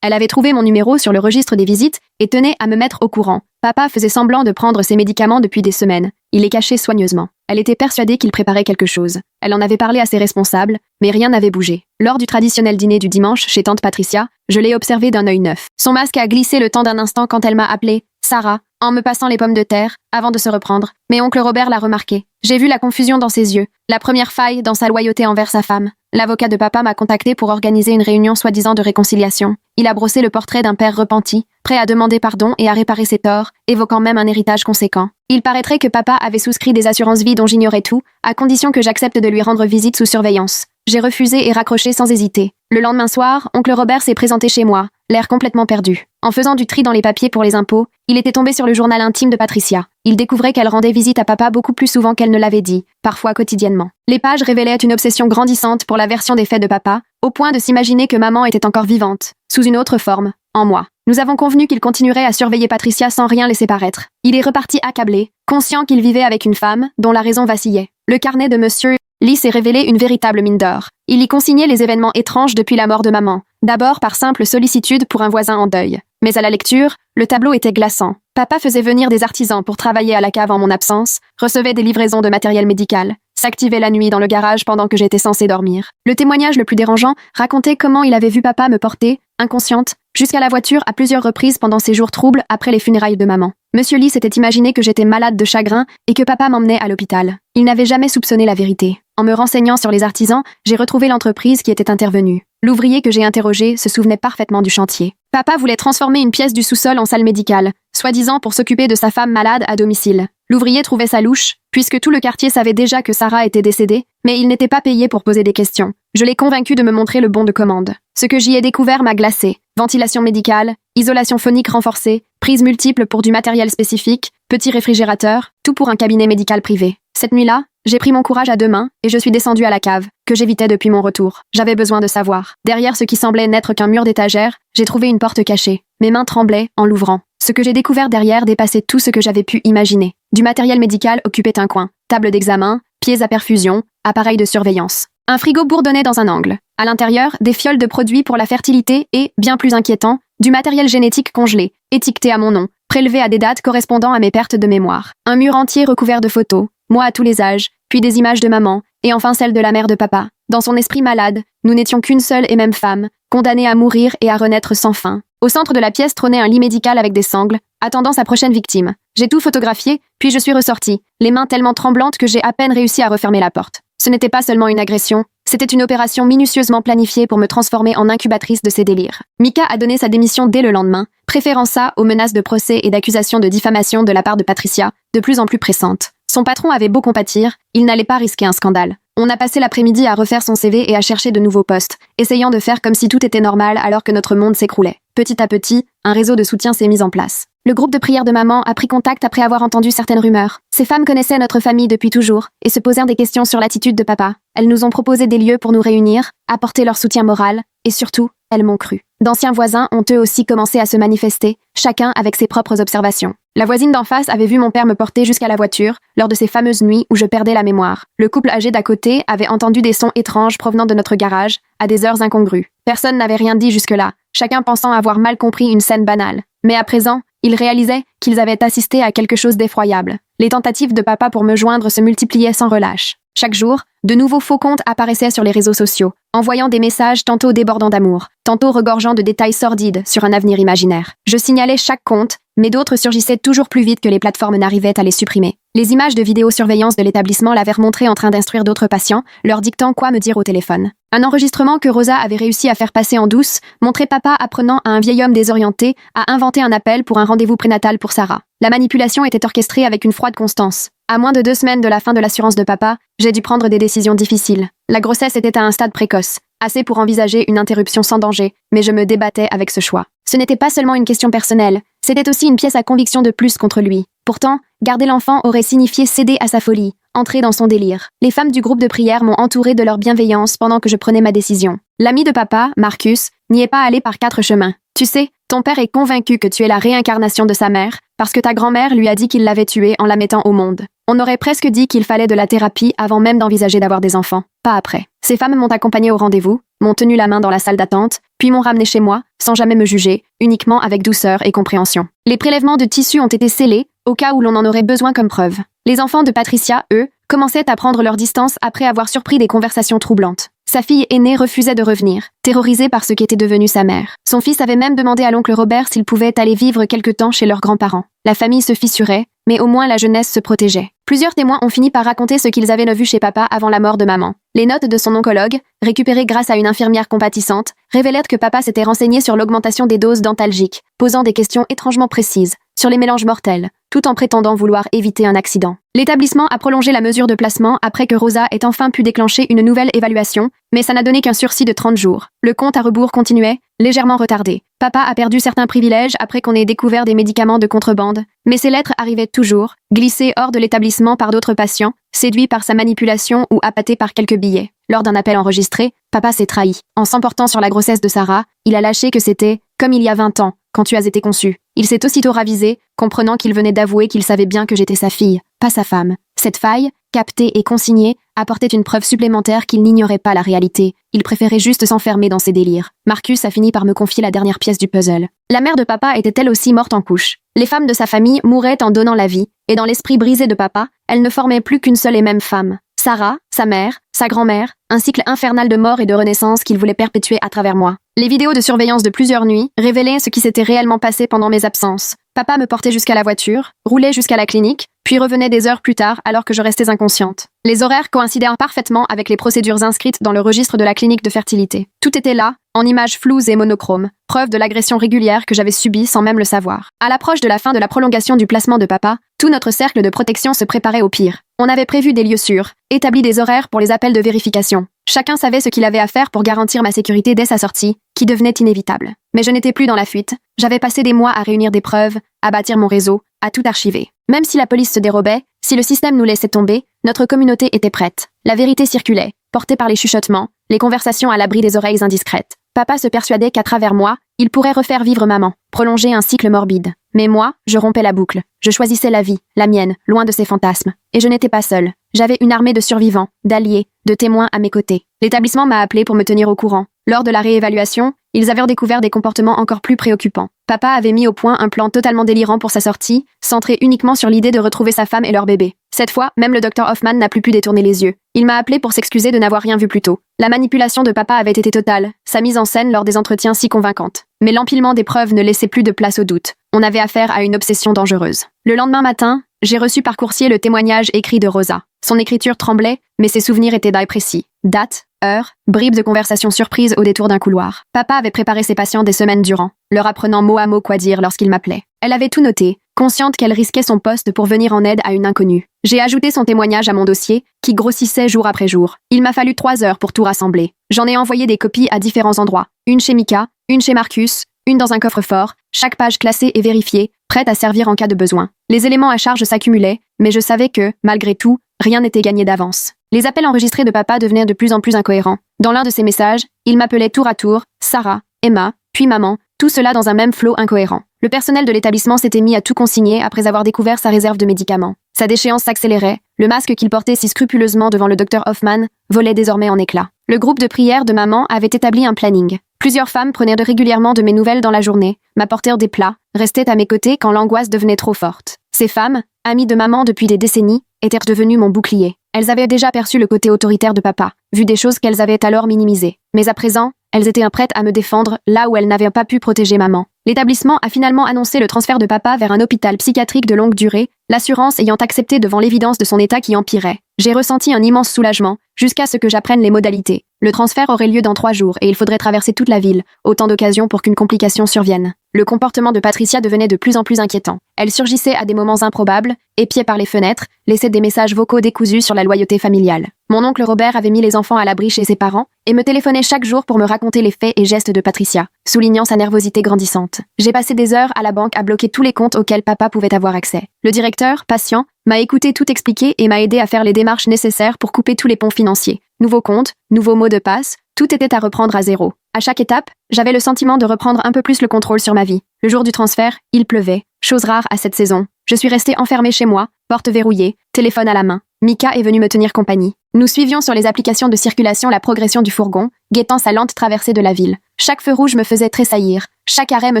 Elle avait trouvé mon numéro sur le registre des visites et tenait à me mettre au courant. Papa faisait semblant de prendre ses médicaments depuis des semaines. Il les cachait soigneusement. Elle était persuadée qu'il préparait quelque chose. Elle en avait parlé à ses responsables, mais rien n'avait bougé. Lors du traditionnel dîner du dimanche chez tante Patricia, je l'ai observé d'un œil neuf. Son masque a glissé le temps d'un instant quand elle m'a appelé « Sarah », en me passant les pommes de terre, avant de se reprendre. Mais oncle Robert l'a remarqué. J'ai vu la confusion dans ses yeux, la première faille dans sa loyauté envers sa femme. L'avocat de papa m'a contacté pour organiser une réunion soi-disant de réconciliation. Il a brossé le portrait d'un père repenti, prêt à demander pardon et à réparer ses torts, évoquant même un héritage conséquent. Il paraîtrait que papa avait souscrit des assurances vie dont j'ignorais tout, à condition que j'accepte de lui rendre visite sous surveillance. J'ai refusé et raccroché sans hésiter. Le lendemain soir, oncle Robert s'est présenté chez moi, l'air complètement perdu. En faisant du tri dans les papiers pour les impôts, il était tombé sur le journal intime de Patricia. Il découvrait qu'elle rendait visite à papa beaucoup plus souvent qu'elle ne l'avait dit, parfois quotidiennement. Les pages révélaient une obsession grandissante pour la version des faits de papa, au point de s'imaginer que maman était encore vivante, sous une autre forme, en moi. Nous avons convenu qu'il continuerait à surveiller Patricia sans rien laisser paraître. Il est reparti accablé, conscient qu'il vivait avec une femme dont la raison vacillait. Le carnet de Monsieur Lee s'est révélé une véritable mine d'or. Il y consignait les événements étranges depuis la mort de maman, d'abord par simple sollicitude pour un voisin en deuil. Mais à la lecture, le tableau était glaçant. Papa faisait venir des artisans pour travailler à la cave en mon absence, recevait des livraisons de matériel médical, s'activait la nuit dans le garage pendant que j'étais censée dormir. Le témoignage le plus dérangeant racontait comment il avait vu papa me porter, inconsciente, jusqu'à la voiture à plusieurs reprises pendant ces jours troubles après les funérailles de maman. Monsieur Lee s'était imaginé que j'étais malade de chagrin et que papa m'emmenait à l'hôpital. Il n'avait jamais soupçonné la vérité. En me renseignant sur les artisans, j'ai retrouvé l'entreprise qui était intervenue. L'ouvrier que j'ai interrogé se souvenait parfaitement du chantier. Papa voulait transformer une pièce du sous-sol en salle médicale, soi-disant pour s'occuper de sa femme malade à domicile. L'ouvrier trouvait ça louche, puisque tout le quartier savait déjà que Sarah était décédée, mais il n'était pas payé pour poser des questions. Je l'ai convaincu de me montrer le bon de commande. Ce que j'y ai découvert m'a glacé. Ventilation médicale, isolation phonique renforcée, prises multiples pour du matériel spécifique, petit réfrigérateur, tout pour un cabinet médical privé. Cette nuit-là, j'ai pris mon courage à deux mains et je suis descendue à la cave, que j'évitais depuis mon retour. J'avais besoin de savoir. Derrière ce qui semblait n'être qu'un mur d'étagères, j'ai trouvé une porte cachée. Mes mains tremblaient en l'ouvrant. Ce que j'ai découvert derrière dépassait tout ce que j'avais pu imaginer. Du matériel médical occupait un coin, table d'examen, pieds à perfusion, appareil de surveillance. Un frigo bourdonnait dans un angle. À l'intérieur, des fioles de produits pour la fertilité et, bien plus inquiétant, du matériel génétique congelé, étiqueté à mon nom, prélevé à des dates correspondant à mes pertes de mémoire. Un mur entier recouvert de photos, moi à tous les âges, puis des images de maman, et enfin celle de la mère de papa. Dans son esprit malade, nous n'étions qu'une seule et même femme, condamnée à mourir et à renaître sans fin. Au centre de la pièce trônait un lit médical avec des sangles, attendant sa prochaine victime. J'ai tout photographié, puis je suis ressortie, les mains tellement tremblantes que j'ai à peine réussi à refermer la porte. Ce n'était pas seulement une agression, c'était une opération minutieusement planifiée pour me transformer en incubatrice de ses délires. Mika a donné sa démission dès le lendemain, préférant ça aux menaces de procès et d'accusations de diffamation de la part de Patricia, de plus en plus pressantes. Son patron avait beau compatir, il n'allait pas risquer un scandale. On a passé l'après-midi à refaire son CV et à chercher de nouveaux postes, essayant de faire comme si tout était normal alors que notre monde s'écroulait. Petit à petit, un réseau de soutien s'est mis en place. Le groupe de prière de maman a pris contact après avoir entendu certaines rumeurs. Ces femmes connaissaient notre famille depuis toujours et se posèrent des questions sur l'attitude de papa. Elles nous ont proposé des lieux pour nous réunir, apporter leur soutien moral et surtout, elles m'ont cru. D'anciens voisins ont eux aussi commencé à se manifester, chacun avec ses propres observations. La voisine d'en face avait vu mon père me porter jusqu'à la voiture, lors de ces fameuses nuits où je perdais la mémoire. Le couple âgé d'à côté avait entendu des sons étranges provenant de notre garage, à des heures incongrues. Personne n'avait rien dit jusque-là, chacun pensant avoir mal compris une scène banale. Mais à présent, ils réalisaient qu'ils avaient assisté à quelque chose d'effroyable. Les tentatives de papa pour me joindre se multipliaient sans relâche. Chaque jour, de nouveaux faux comptes apparaissaient sur les réseaux sociaux, envoyant des messages tantôt débordant d'amour, tantôt regorgeant de détails sordides sur un avenir imaginaire. Je signalais chaque compte, mais d'autres surgissaient toujours plus vite que les plateformes n'arrivaient à les supprimer. Les images de vidéosurveillance de l'établissement l'avaient remontré en train d'instruire d'autres patients, leur dictant quoi me dire au téléphone. Un enregistrement que Rosa avait réussi à faire passer en douce montrait papa apprenant à un vieil homme désorienté à inventer un appel pour un rendez-vous prénatal pour Sarah. La manipulation était orchestrée avec une froide constance. À moins de 2 semaines de la fin de l'assurance de papa, j'ai dû prendre des décisions difficiles. La grossesse était à un stade précoce, assez pour envisager une interruption sans danger, mais je me débattais avec ce choix. Ce n'était pas seulement une question personnelle, C'était aussi une pièce à conviction de plus contre lui. Pourtant, garder l'enfant aurait signifié céder à sa folie, entrer dans son délire. Les femmes du groupe de prière m'ont entouré de leur bienveillance pendant que je prenais ma décision. L'ami de papa, Marcus, n'y est pas allé par 4 chemins. Tu sais, ton père est convaincu que tu es la réincarnation de sa mère, parce que ta grand-mère lui a dit qu'il l'avait tuée en la mettant au monde. On aurait presque dit qu'il fallait de la thérapie avant même d'envisager d'avoir des enfants, pas après. Ces femmes m'ont accompagnée au rendez-vous, m'ont tenu la main dans la salle d'attente, puis m'ont ramenée chez moi, sans jamais me juger, uniquement avec douceur et compréhension. Les prélèvements de tissus ont été scellés, au cas où l'on en aurait besoin comme preuve. Les enfants de Patricia, eux, commençaient à prendre leur distance après avoir surpris des conversations troublantes. Sa fille aînée refusait de revenir, terrorisée par ce qu'était devenu sa mère. Son fils avait même demandé à l'oncle Robert s'il pouvait aller vivre quelque temps chez leurs grands-parents. La famille se fissurait, mais au moins la jeunesse se protégeait. Plusieurs témoins ont fini par raconter ce qu'ils avaient vu chez papa avant la mort de maman. Les notes de son oncologue, récupérées grâce à une infirmière compatissante, révélèrent que papa s'était renseigné sur l'augmentation des doses d'antalgiques, posant des questions étrangement précises, sur les mélanges mortels, tout en prétendant vouloir éviter un accident. L'établissement a prolongé la mesure de placement après que Rosa ait enfin pu déclencher une nouvelle évaluation, mais ça n'a donné qu'un sursis de 30 jours. Le compte à rebours continuait, légèrement retardé. Papa a perdu certains privilèges après qu'on ait découvert des médicaments de contrebande, mais ses lettres arrivaient toujours, glissées hors de l'établissement par d'autres patients, séduits par sa manipulation ou appâtés par quelques billets. Lors d'un appel enregistré, papa s'est trahi. En s'emportant sur la grossesse de Sarah, il a lâché que c'était « comme il y a 20 ans, quand tu as été conçue ». Il s'est aussitôt ravisé, comprenant qu'il venait d'avouer qu'il savait bien que j'étais sa fille, pas sa femme. Cette faille, captée et consignée, apportait une preuve supplémentaire qu'il n'ignorait pas la réalité. Il préférait juste s'enfermer dans ses délires. Marcus a fini par me confier la dernière pièce du puzzle. La mère de papa était elle aussi morte en couche. Les femmes de sa famille mouraient en donnant la vie, et dans l'esprit brisé de papa, elles ne formaient plus qu'une seule et même femme. Sarah, sa mère, sa grand-mère, un cycle infernal de mort et de renaissance qu'il voulait perpétuer à travers moi. Les vidéos de surveillance de plusieurs nuits révélaient ce qui s'était réellement passé pendant mes absences. Papa me portait jusqu'à la voiture, roulait jusqu'à la clinique, puis revenait des heures plus tard alors que je restais inconsciente. Les horaires coïncidaient parfaitement avec les procédures inscrites dans le registre de la clinique de fertilité. Tout était là, en images floues et monochromes, preuve de l'agression régulière que j'avais subie sans même le savoir. À l'approche de la fin de la prolongation du placement de papa, tout notre cercle de protection se préparait au pire. On avait prévu des lieux sûrs, établi des horaires pour les appels de vérification. Chacun savait ce qu'il avait à faire pour garantir ma sécurité dès sa sortie, qui devenait inévitable. Mais je n'étais plus dans la fuite, j'avais passé des mois à réunir des preuves, à bâtir mon réseau, à tout archiver. Même si la police se dérobait, si le système nous laissait tomber, notre communauté était prête. La vérité circulait, portée par les chuchotements, les conversations à l'abri des oreilles indiscrètes. Papa se persuadait qu'à travers moi, il pourrait refaire vivre maman, prolonger un cycle morbide. Mais moi, je rompais la boucle. Je choisissais la vie, la mienne, loin de ses fantasmes. Et je n'étais pas seule. J'avais une armée de survivants, d'alliés, de témoins à mes côtés. L'établissement m'a appelé pour me tenir au courant. Lors de la réévaluation, ils avaient découvert des comportements encore plus préoccupants. Papa avait mis au point un plan totalement délirant pour sa sortie, centré uniquement sur l'idée de retrouver sa femme et leur bébé. Cette fois, même le docteur Hoffman n'a plus pu détourner les yeux. Il m'a appelé pour s'excuser de n'avoir rien vu plus tôt. La manipulation de papa avait été totale, sa mise en scène lors des entretiens si convaincante. Mais l'empilement des preuves ne laissait plus de place au doute. On avait affaire à une obsession dangereuse. Le lendemain matin, j'ai reçu par coursier le témoignage écrit de Rosa. Son écriture tremblait, mais ses souvenirs étaient précis. Date, heure, bribes de conversation surprise au détour d'un couloir. Papa avait préparé ses patients des semaines durant, leur apprenant mot à mot quoi dire lorsqu'il m'appelait. Elle avait tout noté, consciente qu'elle risquait son poste pour venir en aide à une inconnue. J'ai ajouté son témoignage à mon dossier, qui grossissait jour après jour. Il m'a fallu 3 heures pour tout rassembler. J'en ai envoyé des copies à différents endroits. Une chez Mika, une chez Marcus, une dans un coffre-fort, chaque page classée et vérifiée, prête à servir en cas de besoin. Les éléments à charge s'accumulaient, mais je savais que, malgré tout, rien n'était gagné d'avance. Les appels enregistrés de papa devenaient de plus en plus incohérents. Dans l'un de ses messages, il m'appelait tour à tour, Sarah, Emma, puis maman, tout cela dans un même flot incohérent. Le personnel de l'établissement s'était mis à tout consigner après avoir découvert sa réserve de médicaments. Sa déchéance s'accélérait, le masque qu'il portait si scrupuleusement devant le docteur Hoffman volait désormais en éclats. Le groupe de prière de maman avait établi un planning. Plusieurs femmes prenaient régulièrement de mes nouvelles dans la journée, m'apportèrent des plats, restaient à mes côtés quand l'angoisse devenait trop forte. Ces femmes, amies de maman depuis des décennies, étaient devenues mon bouclier. Elles avaient déjà perçu le côté autoritaire de papa, vu des choses qu'elles avaient alors minimisées. Mais à présent, elles étaient prêtes à me défendre là où elles n'avaient pas pu protéger maman. L'établissement a finalement annoncé le transfert de papa vers un hôpital psychiatrique de longue durée, l'assurance ayant accepté devant l'évidence de son état qui empirait. J'ai ressenti un immense soulagement, jusqu'à ce que j'apprenne les modalités. Le transfert aurait lieu dans 3 jours et il faudrait traverser toute la ville, autant d'occasions pour qu'une complication survienne. Le comportement de Patricia devenait de plus en plus inquiétant. Elle surgissait à des moments improbables, épiait par les fenêtres, laissait des messages vocaux décousus sur la loyauté familiale. Mon oncle Robert avait mis les enfants à l'abri chez ses parents et me téléphonait chaque jour pour me raconter les faits et gestes de Patricia, soulignant sa nervosité grandissante. J'ai passé des heures à la banque à bloquer tous les comptes auxquels papa pouvait avoir accès. Le directeur, patient, m'a écouté tout expliquer et m'a aidé à faire les démarches nécessaires pour couper tous les ponts financiers. Nouveaux comptes, nouveaux mots de passe, tout était à reprendre à zéro. À chaque étape, j'avais le sentiment de reprendre un peu plus le contrôle sur ma vie. Le jour du transfert, il pleuvait, chose rare à cette saison. Je suis restée enfermée chez moi, porte verrouillée, téléphone à la main. Mika est venue me tenir compagnie. Nous suivions sur les applications de circulation la progression du fourgon, guettant sa lente traversée de la ville. Chaque feu rouge me faisait tressaillir, chaque arrêt me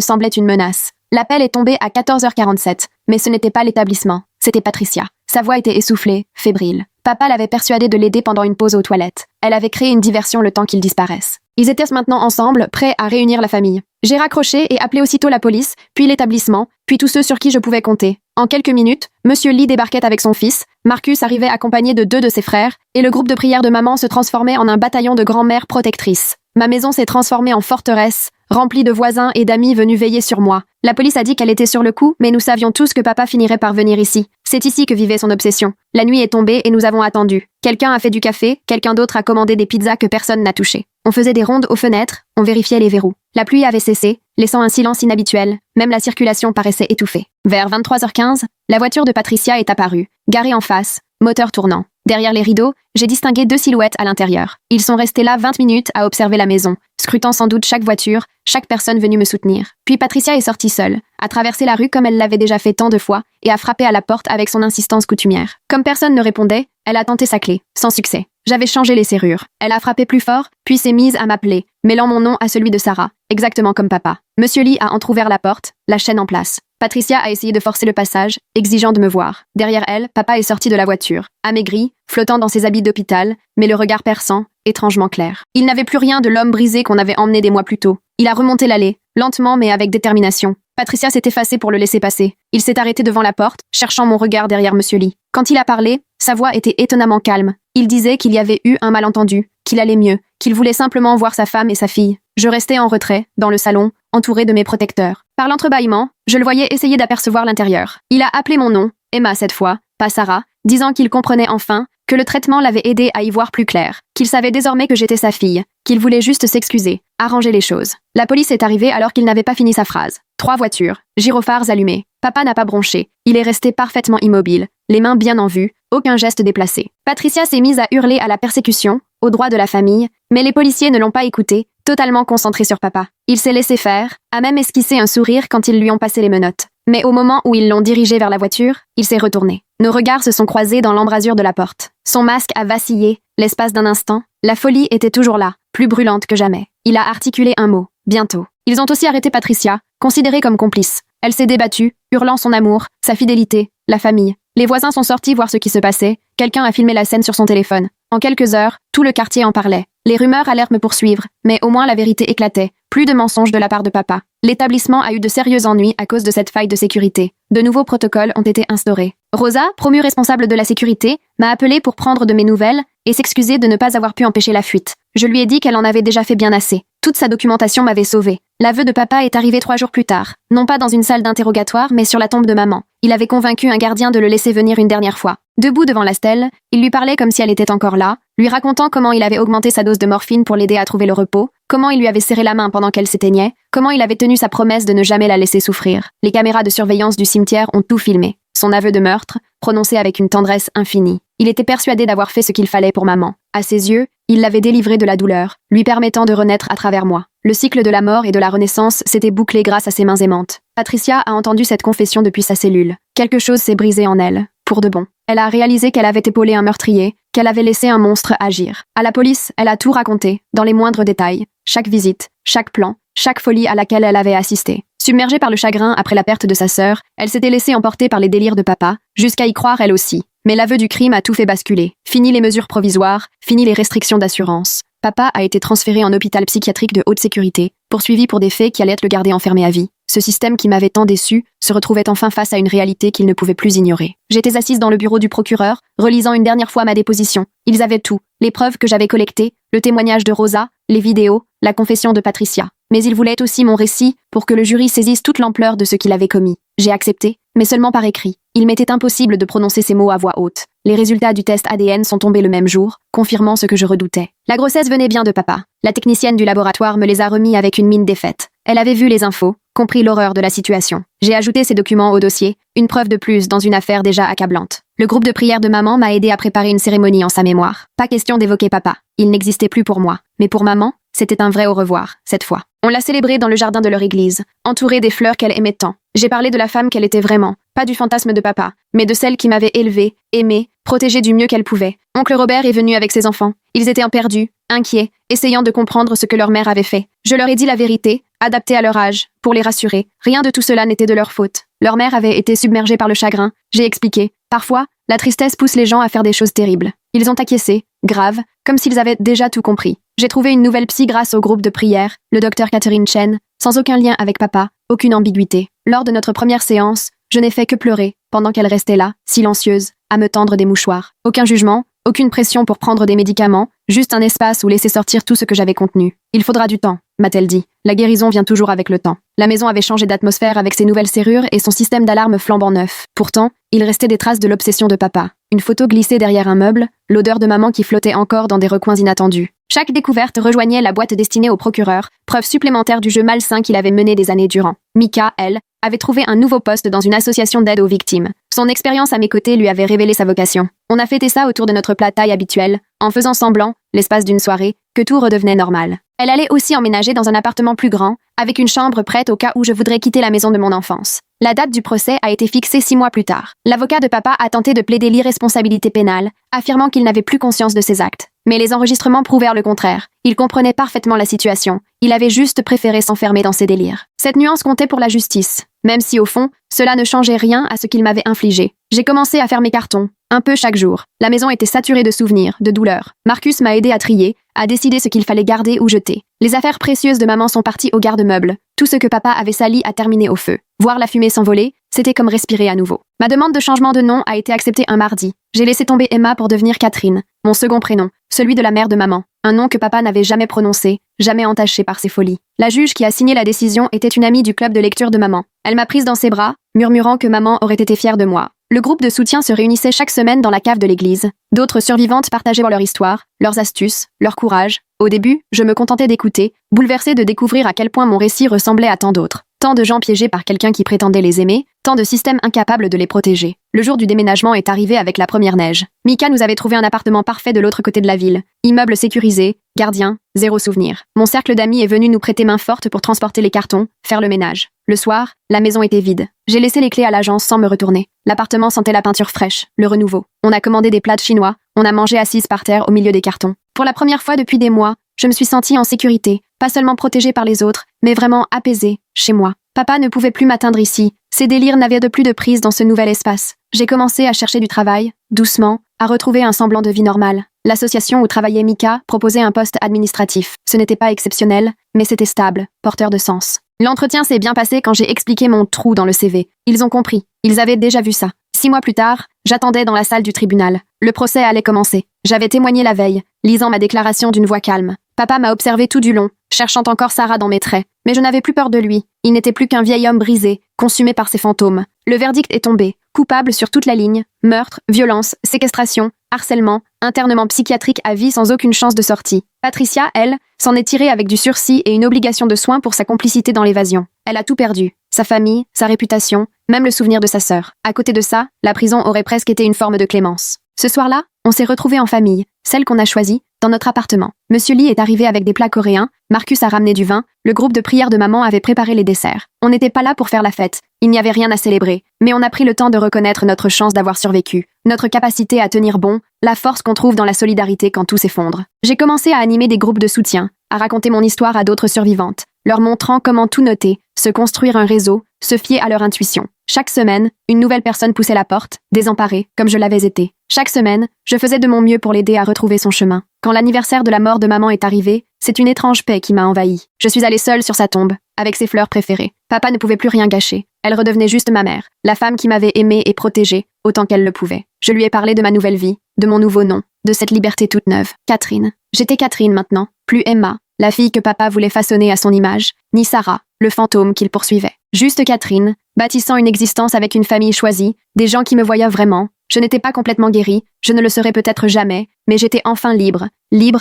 semblait une menace. L'appel est tombé à 14h47, mais ce n'était pas l'établissement, c'était Patricia. Sa voix était essoufflée, fébrile. Papa l'avait persuadée de l'aider pendant une pause aux toilettes. Elle avait créé une diversion le temps qu'il disparaisse. Ils étaient maintenant ensemble, prêts à réunir la famille. J'ai raccroché et appelé aussitôt la police, puis l'établissement, puis tous ceux sur qui je pouvais compter. En quelques minutes, Monsieur Lee débarquait avec son fils, Marcus arrivait accompagné de 2 de ses frères, et le groupe de prière de maman se transformait en un bataillon de grand-mères protectrices. Ma maison s'est transformée en forteresse, remplie de voisins et d'amis venus veiller sur moi. La police a dit qu'elle était sur le coup, mais nous savions tous que papa finirait par venir ici. C'est ici que vivait son obsession. La nuit est tombée et nous avons attendu. Quelqu'un a fait du café, quelqu'un d'autre a commandé des pizzas que personne n'a touchées. On faisait des rondes aux fenêtres, on vérifiait les verrous. La pluie avait cessé, laissant un silence inhabituel, même la circulation paraissait étouffée. Vers 23h15, la voiture de Patricia est apparue, garée en face, moteur tournant. Derrière les rideaux, j'ai distingué 2 silhouettes à l'intérieur. Ils sont restés là 20 minutes à observer la maison, scrutant sans doute chaque voiture, chaque personne venue me soutenir. Puis Patricia est sortie seule, a traversé la rue comme elle l'avait déjà fait tant de fois, et a frappé à la porte avec son insistance coutumière. Comme personne ne répondait, elle a tenté sa clé, sans succès. J'avais changé les serrures. Elle a frappé plus fort, puis s'est mise à m'appeler, mêlant mon nom à celui de Sarah, exactement comme papa. Monsieur Lee a entrouvert la porte, la chaîne en place. Patricia a essayé de forcer le passage, exigeant de me voir. Derrière elle, papa est sorti de la voiture, amaigri, flottant dans ses habits d'hôpital, mais le regard perçant, étrangement clair. Il n'avait plus rien de l'homme brisé qu'on avait emmené des mois plus tôt. Il a remonté l'allée, lentement mais avec détermination. Patricia s'est effacée pour le laisser passer. Il s'est arrêté devant la porte, cherchant mon regard derrière Monsieur Lee. Quand il a parlé, sa voix était étonnamment calme. Il disait qu'il y avait eu un malentendu, qu'il allait mieux, qu'il voulait simplement voir sa femme et sa fille. Je restais en retrait, dans le salon, entouré de mes protecteurs. Par l'entrebâillement, je le voyais essayer d'apercevoir l'intérieur. Il a appelé mon nom, Emma cette fois, pas Sarah, disant qu'il comprenait enfin, que le traitement l'avait aidé à y voir plus clair, qu'il savait désormais que j'étais sa fille, qu'il voulait juste s'excuser, arranger les choses. La police est arrivée alors qu'il n'avait pas fini sa phrase. 3 voitures, gyrophares allumés. Papa n'a pas bronché, il est resté parfaitement immobile, les mains bien en vue, aucun geste déplacé. Patricia s'est mise à hurler à la persécution, aux droits de la famille, mais les policiers ne l'ont pas écouté, totalement concentré sur papa. Il s'est laissé faire, a même esquissé un sourire quand ils lui ont passé les menottes. Mais au moment où ils l'ont dirigé vers la voiture, il s'est retourné. Nos regards se sont croisés dans l'embrasure de la porte. Son masque a vacillé, l'espace d'un instant. La folie était toujours là, plus brûlante que jamais. Il a articulé un mot, bientôt. Ils ont aussi arrêté Patricia, considérée comme complice. Elle s'est débattue, hurlant son amour, sa fidélité, la famille. Les voisins sont sortis voir ce qui se passait. Quelqu'un a filmé la scène sur son téléphone. En quelques heures, tout le quartier en parlait. Les rumeurs allèrent me poursuivre, mais au moins la vérité éclatait. Plus de mensonges de la part de papa. L'établissement a eu de sérieux ennuis à cause de cette faille de sécurité. De nouveaux protocoles ont été instaurés. Rosa, promue responsable de la sécurité, m'a appelé pour prendre de mes nouvelles et s'excuser de ne pas avoir pu empêcher la fuite. Je lui ai dit qu'elle en avait déjà fait bien assez. Toute sa documentation m'avait sauvée. L'aveu de papa est arrivé 3 jours plus tard. Non pas dans une salle d'interrogatoire, mais sur la tombe de maman. Il avait convaincu un gardien de le laisser venir une dernière fois. Debout devant la stèle, il lui parlait comme si elle était encore là, lui racontant comment il avait augmenté sa dose de morphine pour l'aider à trouver le repos, comment il lui avait serré la main pendant qu'elle s'éteignait, comment il avait tenu sa promesse de ne jamais la laisser souffrir. Les caméras de surveillance du cimetière ont tout filmé. Son aveu de meurtre, prononcé avec une tendresse infinie. Il était persuadé d'avoir fait ce qu'il fallait pour maman. À ses yeux, il l'avait délivrée de la douleur, lui permettant de renaître à travers moi. Le cycle de la mort et de la renaissance s'était bouclé grâce à ses mains aimantes. Patricia a entendu cette confession depuis sa cellule. Quelque chose s'est brisé en elle, pour de bon. Elle a réalisé qu'elle avait épaulé un meurtrier, qu'elle avait laissé un monstre agir. À la police, elle a tout raconté, dans les moindres détails. Chaque visite, chaque plan, chaque folie à laquelle elle avait assisté. Submergée par le chagrin après la perte de sa sœur, elle s'était laissée emporter par les délires de papa, jusqu'à y croire elle aussi. Mais l'aveu du crime a tout fait basculer. Fini les mesures provisoires, fini les restrictions d'assurance. Papa a été transféré en hôpital psychiatrique de haute sécurité, poursuivi pour des faits qui allaient le garder enfermé à vie. Ce système qui m'avait tant déçu se retrouvait enfin face à une réalité qu'il ne pouvait plus ignorer. J'étais assise dans le bureau du procureur, relisant une dernière fois ma déposition. Ils avaient tout, les preuves que j'avais collectées, le témoignage de Rosa, les vidéos, la confession de Patricia. mais il voulait aussi mon récit pour que le jury saisisse toute l'ampleur de ce qu'il avait commis. J'ai accepté, mais seulement par écrit. Il m'était impossible de prononcer ces mots à voix haute. Les résultats du test ADN sont tombés le même jour, confirmant ce que je redoutais. La grossesse venait bien de papa. La technicienne du laboratoire me les a remis avec une mine défaite. Elle avait vu les infos, compris l'horreur de la situation. J'ai ajouté ces documents au dossier, une preuve de plus dans une affaire déjà accablante. Le groupe de prière de maman m'a aidé à préparer une cérémonie en sa mémoire. Pas question d'évoquer papa. Il n'existait plus pour moi. Mais pour maman, c'était un vrai au revoir, cette fois. On l'a célébrée dans le jardin de leur église, entourée des fleurs qu'elle aimait tant. J'ai parlé de la femme qu'elle était vraiment, pas du fantasme de papa, mais de celle qui m'avait élevée, aimée, protégée du mieux qu'elle pouvait. Oncle Robert est venu avec ses enfants. Ils étaient perdus, inquiets, essayant de comprendre ce que leur mère avait fait. Je leur ai dit la vérité, adaptée à leur âge, pour les rassurer. Rien de tout cela n'était de leur faute. Leur mère avait été submergée par le chagrin. J'ai expliqué. Parfois, la tristesse pousse les gens à faire des choses terribles. Ils ont acquiescé, grave, comme s'ils avaient déjà tout compris. J'ai trouvé une nouvelle psy grâce au groupe de prière, le docteur Catherine Chen, sans aucun lien avec papa, aucune ambiguïté. Lors de notre première séance, je n'ai fait que pleurer, pendant qu'elle restait là, silencieuse, à me tendre des mouchoirs. Aucun jugement, aucune pression pour prendre des médicaments, juste un espace où laisser sortir tout ce que j'avais contenu. Il faudra du temps, m'a-t-elle dit. La guérison vient toujours avec le temps. La maison avait changé d'atmosphère avec ses nouvelles serrures et son système d'alarme flambant neuf. Pourtant, il restait des traces de l'obsession de papa. Une photo glissée derrière un meuble, l'odeur de maman qui flottait encore dans des recoins inattendus. Chaque découverte rejoignait la boîte destinée au procureur, preuve supplémentaire du jeu malsain qu'il avait mené des années durant. Mika, elle, avait trouvé un nouveau poste dans une association d'aide aux victimes. Son expérience à mes côtés lui avait révélé sa vocation. On a fêté ça autour de notre plat thaï habituel, en faisant semblant, l'espace d'une soirée, que tout redevenait normal. Elle allait aussi emménager dans un appartement plus grand, avec une chambre prête au cas où je voudrais quitter la maison de mon enfance. La date du procès a été fixée 6 mois plus tard. L'avocat de papa a tenté de plaider l'irresponsabilité pénale, affirmant qu'il n'avait plus conscience de ses actes. Mais les enregistrements prouvèrent le contraire. Il comprenait parfaitement la situation. Il avait juste préféré s'enfermer dans ses délires. Cette nuance comptait pour la justice, même si au fond, cela ne changeait rien à ce qu'il m'avait infligé. J'ai commencé à faire mes cartons, un peu chaque jour. La maison était saturée de souvenirs, de douleurs. Marcus m'a aidé à trier, à décider ce qu'il fallait garder ou jeter. Les affaires précieuses de maman sont parties au garde-meuble. Tout ce que papa avait sali a terminé au feu. Voir la fumée s'envoler, c'était comme respirer à nouveau. Ma demande de changement de nom a été acceptée un mardi. J'ai laissé tomber Emma pour devenir Catherine, mon second prénom, celui de la mère de maman. Un nom que papa n'avait jamais prononcé, jamais entaché par ses folies. La juge qui a signé la décision était une amie du club de lecture de maman. Elle m'a prise dans ses bras, murmurant que maman aurait été fière de moi. Le groupe de soutien se réunissait chaque semaine dans la cave de l'église. D'autres survivantes partageaient leur histoire, leurs astuces, leur courage. Au début, je me contentais d'écouter, bouleversée de découvrir à quel point mon récit ressemblait à tant d'autres. Tant de gens piégés par quelqu'un qui prétendait les aimer, tant de systèmes incapables de les protéger. Le jour du déménagement est arrivé avec la première neige. Mika nous avait trouvé un appartement parfait de l'autre côté de la ville. Immeuble sécurisé, gardien, zéro souvenir. Mon cercle d'amis est venu nous prêter main forte pour transporter les cartons, faire le ménage. Le soir, la maison était vide. J'ai laissé les clés à l'agence sans me retourner. L'appartement sentait la peinture fraîche, le renouveau. On a commandé des plats chinois, on a mangé assise par terre au milieu des cartons. Pour la première fois depuis des mois, je me suis sentie en sécurité, pas seulement protégée par les autres, mais vraiment apaisée, chez moi. Papa ne pouvait plus m'atteindre ici. Ses délires n'avaient de plus de prise dans ce nouvel espace. J'ai commencé à chercher du travail, doucement, à retrouver un semblant de vie normale. L'association où travaillait Mika proposait un poste administratif. Ce n'était pas exceptionnel, mais c'était stable, porteur de sens. L'entretien s'est bien passé quand j'ai expliqué mon trou dans le CV. Ils ont compris. Ils avaient déjà vu ça. 6 mois plus tard, j'attendais dans la salle du tribunal. Le procès allait commencer. J'avais témoigné la veille, lisant ma déclaration d'une voix calme. Papa m'a observé tout du long, cherchant encore Sarah dans mes traits. Mais je n'avais plus peur de lui. Il n'était plus qu'un vieil homme brisé, consumé par ses fantômes. Le verdict est tombé. Coupable sur toute la ligne. Meurtre, violence, séquestration, harcèlement, internement psychiatrique à vie sans aucune chance de sortie. Patricia, elle, s'en est tirée avec du sursis et une obligation de soins pour sa complicité dans l'évasion. Elle a tout perdu. Sa famille, sa réputation, même le souvenir de sa sœur. À côté de ça, la prison aurait presque été une forme de clémence. Ce soir-là, on s'est retrouvés en famille, celle qu'on a choisie, dans notre appartement. Monsieur Lee est arrivé avec des plats coréens, Marcus a ramené du vin, le groupe de prière de maman avait préparé les desserts. On n'était pas là pour faire la fête, il n'y avait rien à célébrer, mais on a pris le temps de reconnaître notre chance d'avoir survécu, notre capacité à tenir bon, la force qu'on trouve dans la solidarité quand tout s'effondre. J'ai commencé à animer des groupes de soutien, à raconter mon histoire à d'autres survivantes, leur montrant comment tout noter, se construire un réseau, se fier à leur intuition. Chaque semaine, une nouvelle personne poussait la porte, désemparée, comme je l'avais été. Chaque semaine, je faisais de mon mieux pour l'aider à retrouver son chemin. Quand l'anniversaire de la mort de maman est arrivé, c'est une étrange paix qui m'a envahie. Je suis allée seule sur sa tombe, avec ses fleurs préférées. Papa ne pouvait plus rien gâcher. Elle redevenait juste ma mère, la femme qui m'avait aimée et protégée, autant qu'elle le pouvait. Je lui ai parlé de ma nouvelle vie, de mon nouveau nom, de cette liberté toute neuve. Catherine. J'étais Catherine maintenant, plus Emma, la fille que papa voulait façonner à son image, ni Sarah, le fantôme qu'il poursuivait. Juste Catherine, bâtissant une existence avec une famille choisie, des gens qui me voyaient vraiment. Je n'étais pas complètement guérie, je ne le serai peut-être jamais, mais j'étais enfin libre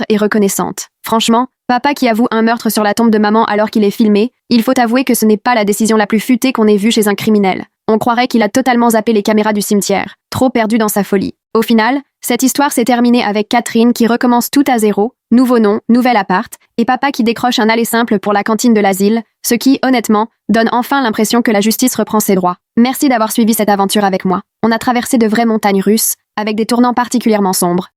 et reconnaissante. Franchement, papa qui avoue un meurtre sur la tombe de maman alors qu'il est filmé, il faut avouer que ce n'est pas la décision la plus futée qu'on ait vue chez un criminel. On croirait qu'il a totalement zappé les caméras du cimetière, trop perdu dans sa folie. Au final, cette histoire s'est terminée avec Catherine qui recommence tout à zéro, nouveau nom, nouvel appart, et papa qui décroche un aller simple pour la cantine de l'asile, ce qui, honnêtement, donne enfin l'impression que la justice reprend ses droits. Merci d'avoir suivi cette aventure avec moi. On a traversé de vraies montagnes russes, avec des tournants particulièrement sombres.